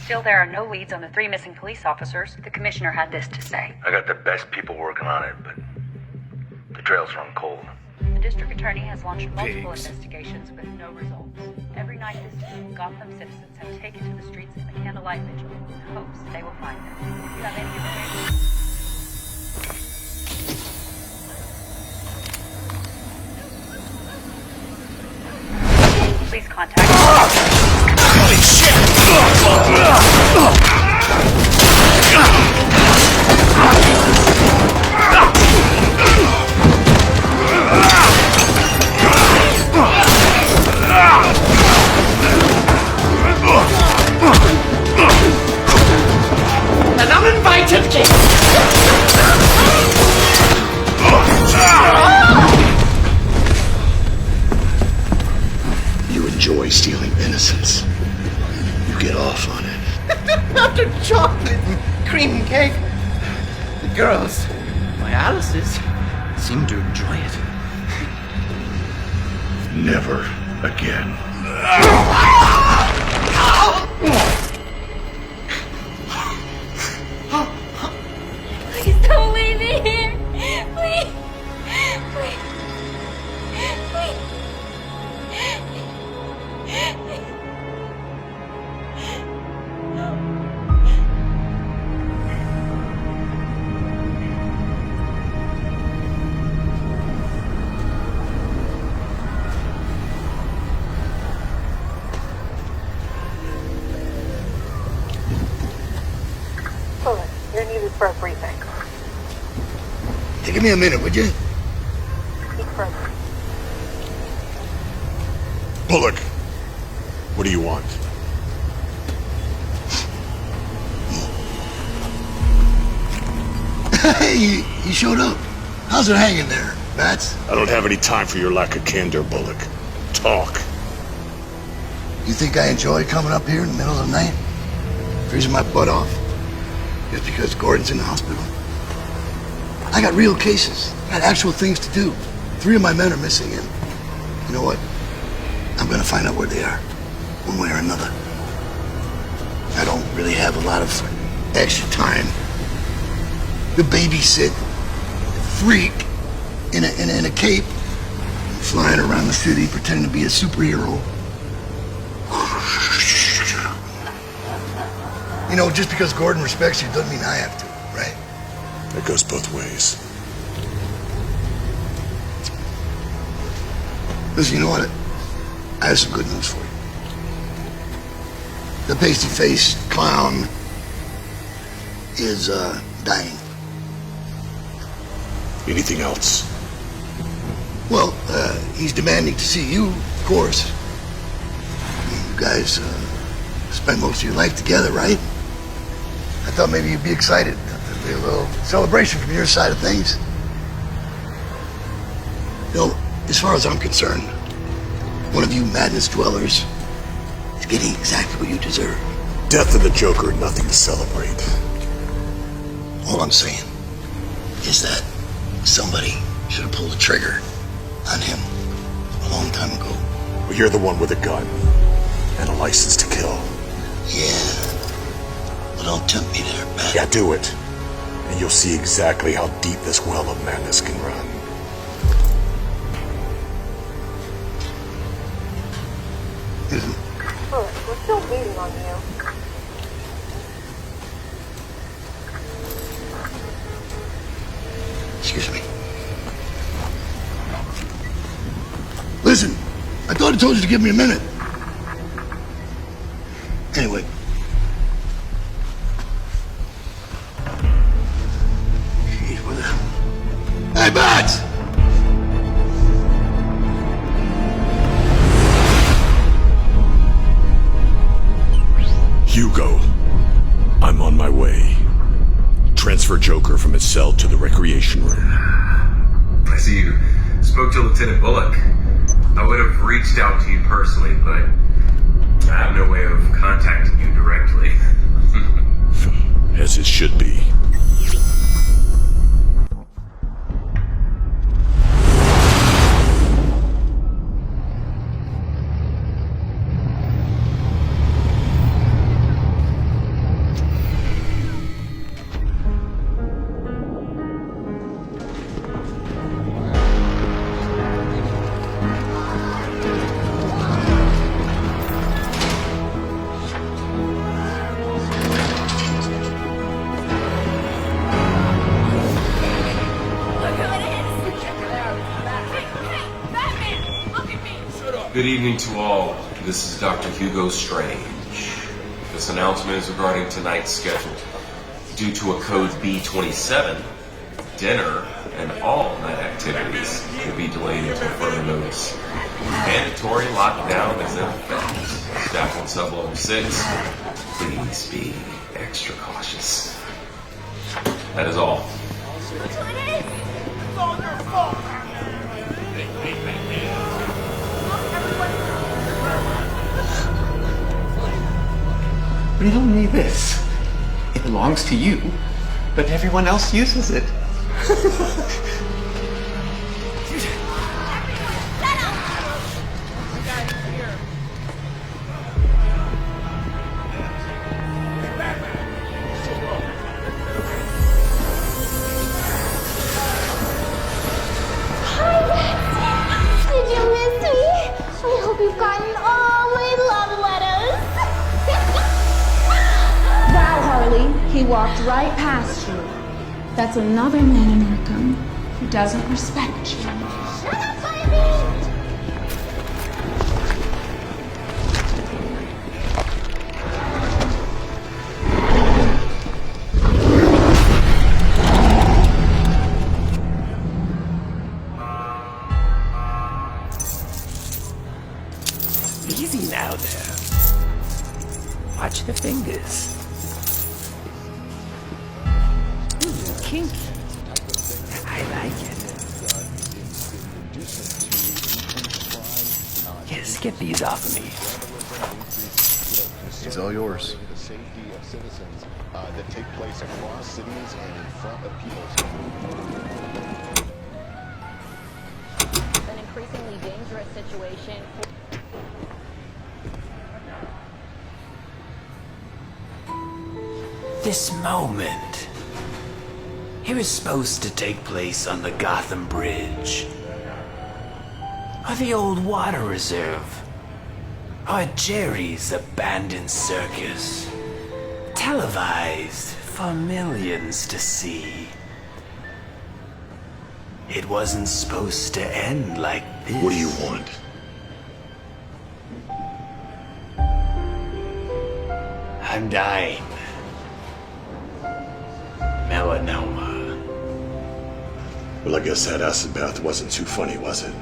Still, there are no leads on the 3 missing police officers. The commissioner had this to say. I got the best people working on it, but the trails run cold. The district attorney has launched multiple investigations with no results. Every night this week, Gotham citizens have taken to the streets in a candlelight vigil in hopes they will find them. If you have any information... Please contact... Holy shit! An uninvited guest! You enjoy stealing innocence. You get off on it. After chocolate and cream cake, the girls, my Alice's, seem to enjoy it. Never again. Please don't leave me here. Please. Please. Please. Bullet, you're needed for a briefing. Hey, give me a minute, would you? Speak further. Bullock, what do you want? Hey, you showed up. How's it hanging there, Bats? I don't have any time for your lack of candor, Bullock. Talk. You think I enjoy coming up here in the middle of the night? Freezing my butt off? Just because Gordon's in the hospital? I got real cases. I got actual things to do. 3 of my men are missing, and you know what? I'm gonna find out where they are, one way or another. I don't really have a lot of extra time to babysit a freak in a cape, flying around the city pretending to be a superhero. You know, just because Gordon respects you doesn't mean I have to, right? It goes both ways. Listen, you know what? I have some good news for you. The pasty-faced clown is, dying. Anything else? Well, he's demanding to see you, of course. You guys, spend most of your life together, right? I thought maybe you'd be excited. There'd be a little celebration from your side of things. You know, as far as I'm concerned, one of you madness dwellers is getting exactly what you deserve. Death of the Joker, nothing to celebrate. All I'm saying is that somebody should have pulled the trigger on him a long time ago. Well, you're the one with a gun and a license to kill. Yeah. Well, don't tempt me there, Bat. Yeah, do it. And you'll see exactly how deep this well of madness can run. Listen, Bullet, we're still waiting on you. excuse me. Listen, I thought I told you to give me a minute. Anyway. Jeez, what the hell? Hey, Bats! Hugo, I'm on my way. Transfer Joker from his cell to the recreation room. I see you spoke to Lieutenant Bullock. I would have reached out to you personally, but I have no way of contacting you directly. As it should be. Good evening to all. This is Dr. Hugo Strange. This announcement is regarding tonight's schedule. Due to a code B27, dinner and all night activities will be delayed until further notice. Mandatory lockdown is in effect. Staff on sub level 6, please be extra cautious. That is all. Riddle me this. It belongs to you, but everyone else uses it. Did you miss me? I hope you've gotten all my love letters. Wow, Harley, he walked right past you. That's another man in Arkham who doesn't respect you. Shut up, baby! Easy now there. Watch the fingers. Kinky. I like it. Yes, get these off of me. It's all yours. The safety of citizens that take place across cities and in front of people's homes. An increasingly dangerous situation. This moment. It was supposed to take place on the Gotham Bridge. Or the old water reserve. Or Jerry's abandoned circus. Televised for millions to see. It wasn't supposed to end like this. What do you want? I'm dying. Melanoma. Well, I guess that acid bath wasn't too funny, was it?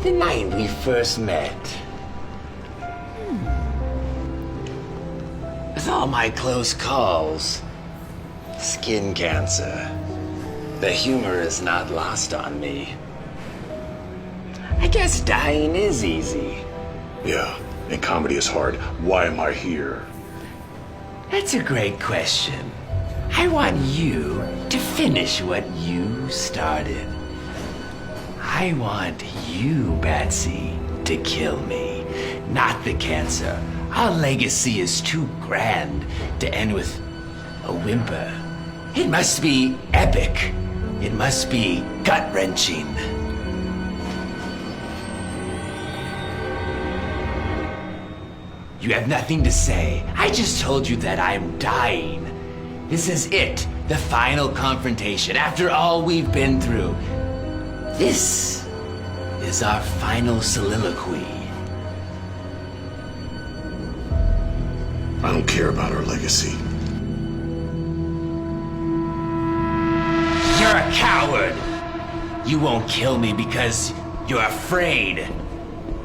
The night we first met. With all my close calls, skin cancer, the humor is not lost on me. I guess dying is easy. Yeah, and comedy is hard. Why am I here? That's a great question. I want you to finish what you started. I want you, Batsy, to kill me, not the cancer. Our legacy is too grand to end with a whimper. It must be epic. It must be gut-wrenching. You have nothing to say. I just told you that I'm dying. This is it, the final confrontation. After all we've been through, this is our final soliloquy. I don't care about our legacy. You're a coward. You won't kill me because you're afraid.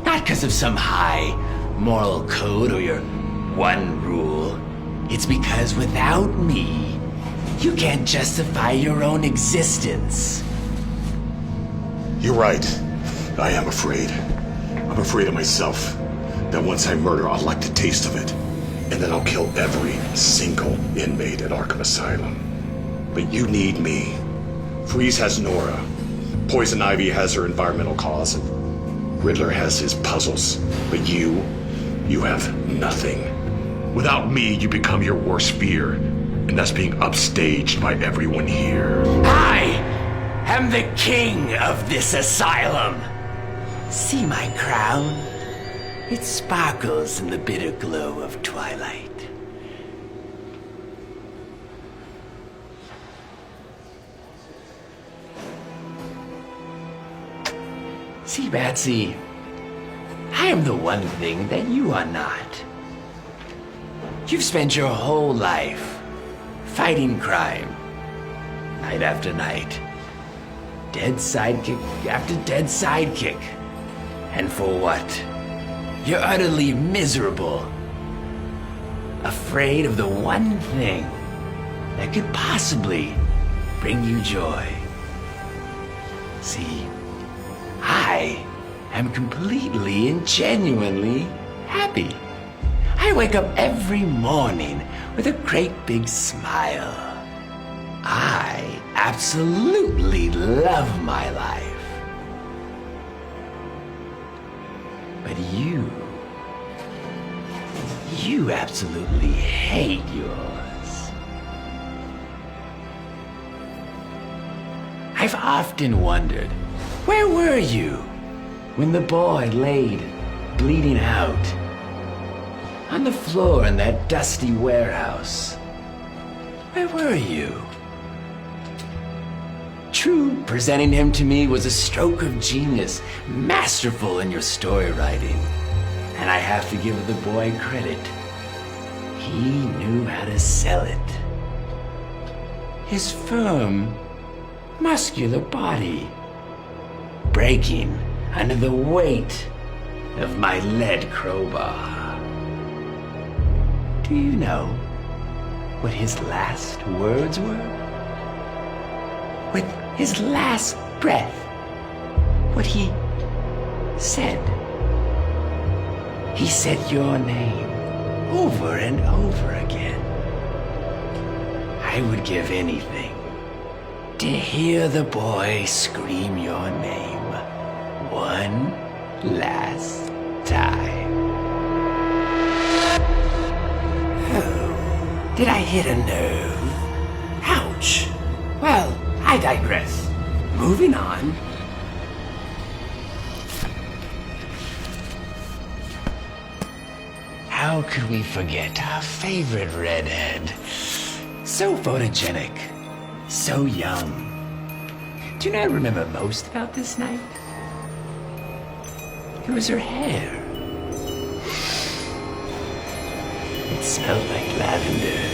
Not because of some high moral code or your one rule. It's because without me, you can't justify your own existence. You're right. I am afraid. I'm afraid of myself. That once I murder, I'll like the taste of it. And then I'll kill every single inmate at Arkham Asylum. But you need me. Freeze has Nora. Poison Ivy has her environmental cause. And Riddler has his puzzles. But you have nothing. Without me, you become your worst fear. And that's being upstaged by everyone here. I am the king of this asylum. See my crown? It sparkles in the bitter glow of twilight. See, Batsy, I am the one thing that you are not. You've spent your whole life fighting crime, night after night, dead sidekick after dead sidekick. And for what? You're utterly miserable, afraid of the one thing that could possibly bring you joy. See, I am completely and genuinely happy. I wake up every morning with a great big smile. I absolutely love my life. But you absolutely hate yours. I've often wondered, where were you when the boy laid bleeding out on the floor in that dusty warehouse? Where were you? True, presenting him to me was a stroke of genius, masterful in your story writing. And I have to give the boy credit. He knew how to sell it. His firm, muscular body breaking under the weight of my lead crowbar. Do you know what his last words were? With his last breath, what he said. He said your name over and over again. I would give anything to hear the boy scream your name one last time. Oh, did I hit a nerve? Ouch. Well, I digress. Moving on. How could we forget our favorite redhead? So photogenic, so young. Do you know what I remember most about this night? It was her hair. It smelled like lavender.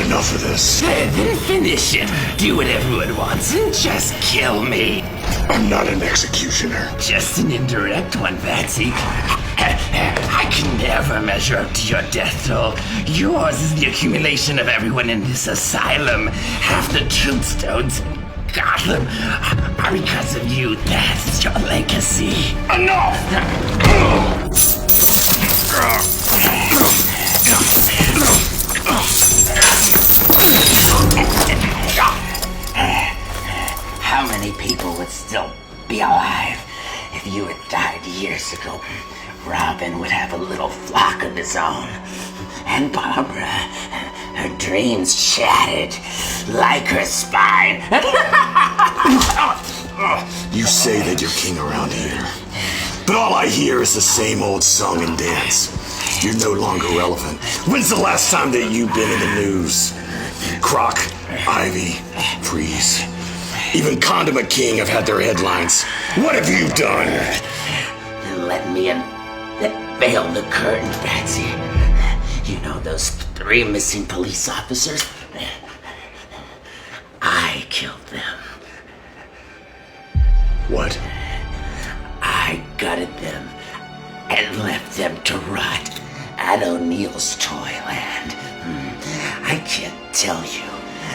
Enough of this. Then finish it. Do what everyone wants and just kill me. I'm not an executioner. Just an indirect one, Patsy. I can never measure up to your death toll. Yours is the accumulation of everyone in this asylum. Half the tombstones in Gotham are because of you. That's your legacy. Enough! How many people would still be alive if you had died years ago? Robin would have a little flock of his own. And Barbara, her dreams shattered like her spine. You say that you're king around here, but all I hear is the same old song and dance. You're no longer relevant. When's the last time that you've been in the news? Croc, Ivy, Freeze, even Condiment King have had their headlines. What have you done? Let me in. Bail the curtain, Patsy. You know those 3 missing police officers? I killed them. What? I gutted them and left them to rot at O'Neill's Toyland. I can't tell you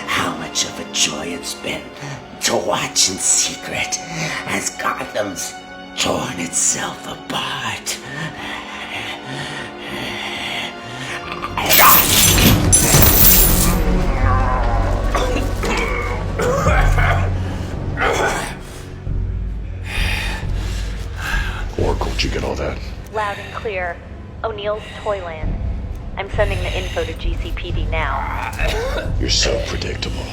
how much of a joy it's been to watch in secret as Gotham's torn itself apart. Oracle, did you get all that? Loud and clear. O'Neill's Toyland. I'm sending the info to GCPD now. You're so predictable.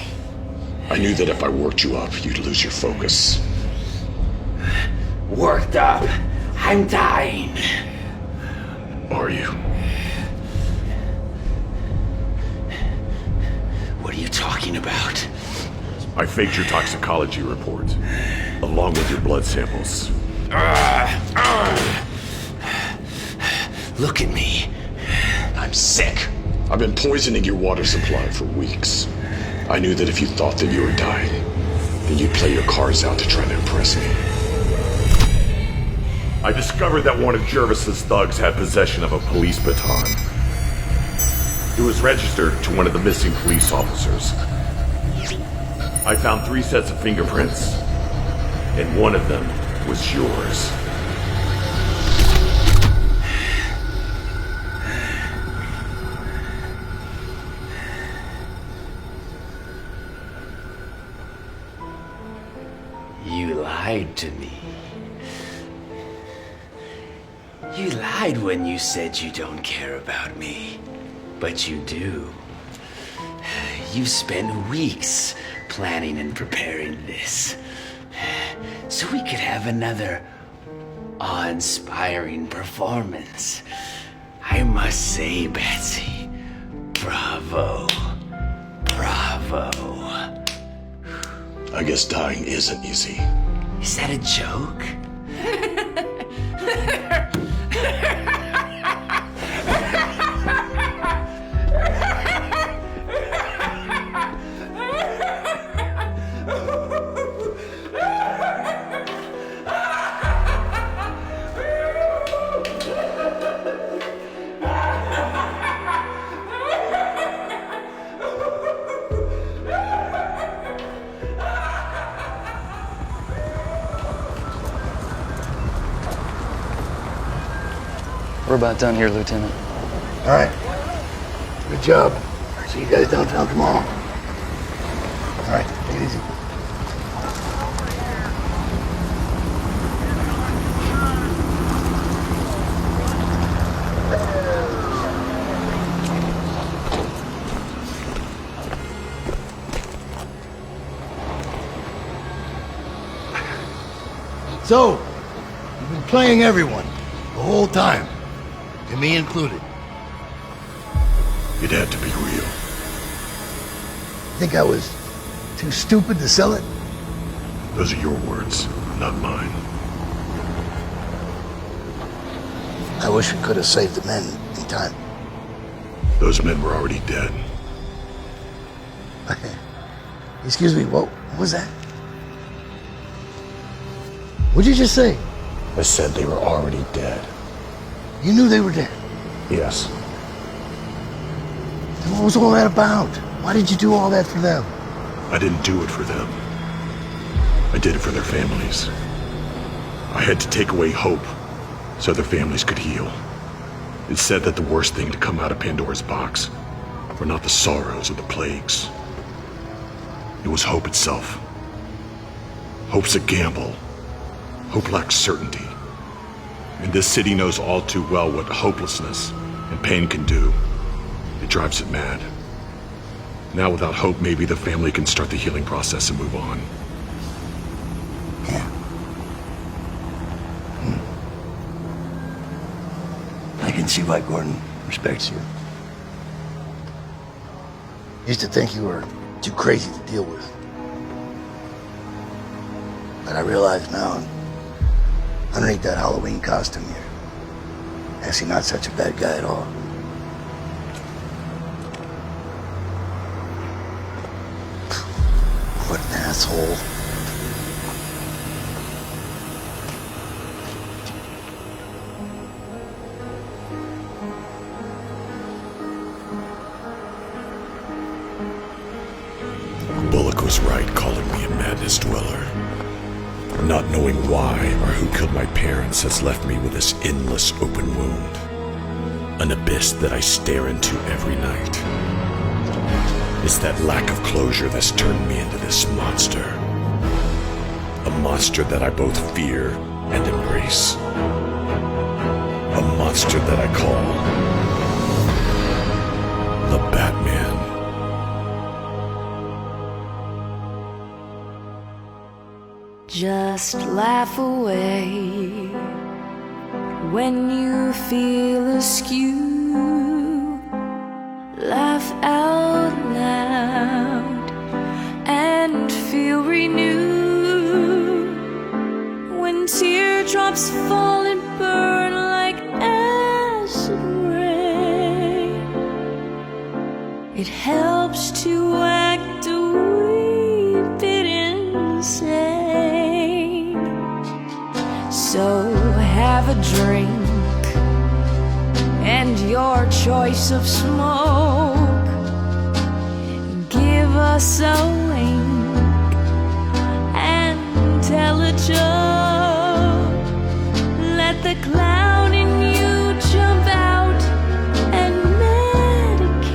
I knew that if I worked you up, you'd lose your focus. Worked up? I'm dying. Are you? What are you talking about? I faked your toxicology report, along with your blood samples. Look at me. I'm sick. I've been poisoning your water supply for weeks. I knew that if you thought that you were dying, then you'd play your cards out to try to impress me. I discovered that one of Jervis's thugs had possession of a police baton. It was registered to one of the missing police officers. I found 3 sets of fingerprints, and one of them was yours. You lied to me. You lied when you said you don't care about me. But you do. You spent weeks planning and preparing this. So we could have another awe-inspiring performance. I must say, Betsy, bravo. Bravo. I guess dying isn't easy. Is that a joke? We're about done here, Lieutenant. All right. Good job. See you guys downtown tomorrow. All right, take it easy. So, you've been playing everyone the whole time, and me included. It had to be real. Think I was too stupid to sell it? Those are your words, not mine. I wish we could have saved the men in time. Those men were already dead. Excuse me, what was that? What'd you just say? I said they were already dead. You knew they were dead. Yes. Then what was all that about? Why did you do all that for them? I didn't do it for them. I did it for their families. I had to take away hope so their families could heal. It said that the worst thing to come out of Pandora's box were not the sorrows or the plagues. It was hope itself. Hope's a gamble. Hope lacks certainty. And this city knows all too well what hopelessness and pain can do. It drives it mad. Now without hope, maybe the family can start the healing process and move on. Yeah. I can see why Gordon respects you. Used to think you were too crazy to deal with. But I realize now, underneath that Halloween costume, you're actually not such a bad guy at all. What an asshole. Bullock was right calling me a madness dweller. Not knowing why or who killed my parents has left me with this endless open wound. An abyss that I stare into every night. It's that lack of closure that's turned me into this monster. A monster that I both fear and embrace. A monster that I call the Batman. Just laugh away when you feel askew. Laugh out loud and feel will renew. When teardrops fall and burn like acid rain, it helps to act a wee bit insane. So have a drink and your choice of smoke. Give us a wink and tell a joke. Let the clown in you jump out and medicate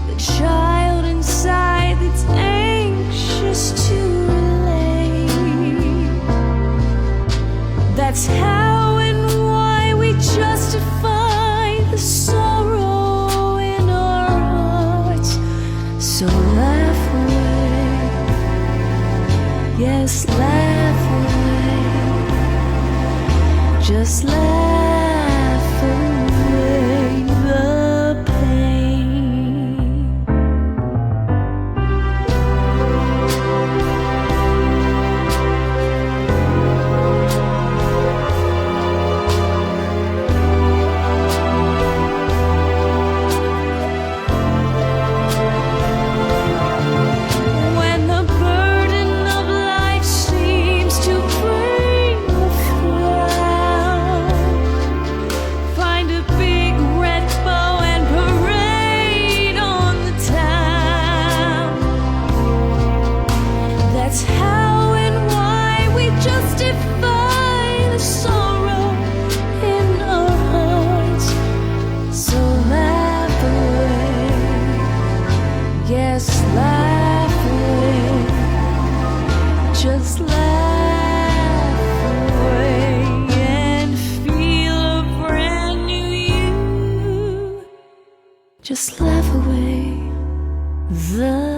the child inside that's anxious to relate. That's how and why we justify the sorrow in our hearts. So laugh away, yes, laugh away. Just laugh away the pain. When the burden of life seems to bring a frown, find a big red bow and parade on the town. That's how and why we justify the sorrow in our hearts. So laugh away, yes, laugh away. Just laugh away and feel a brand new you. Just laugh away the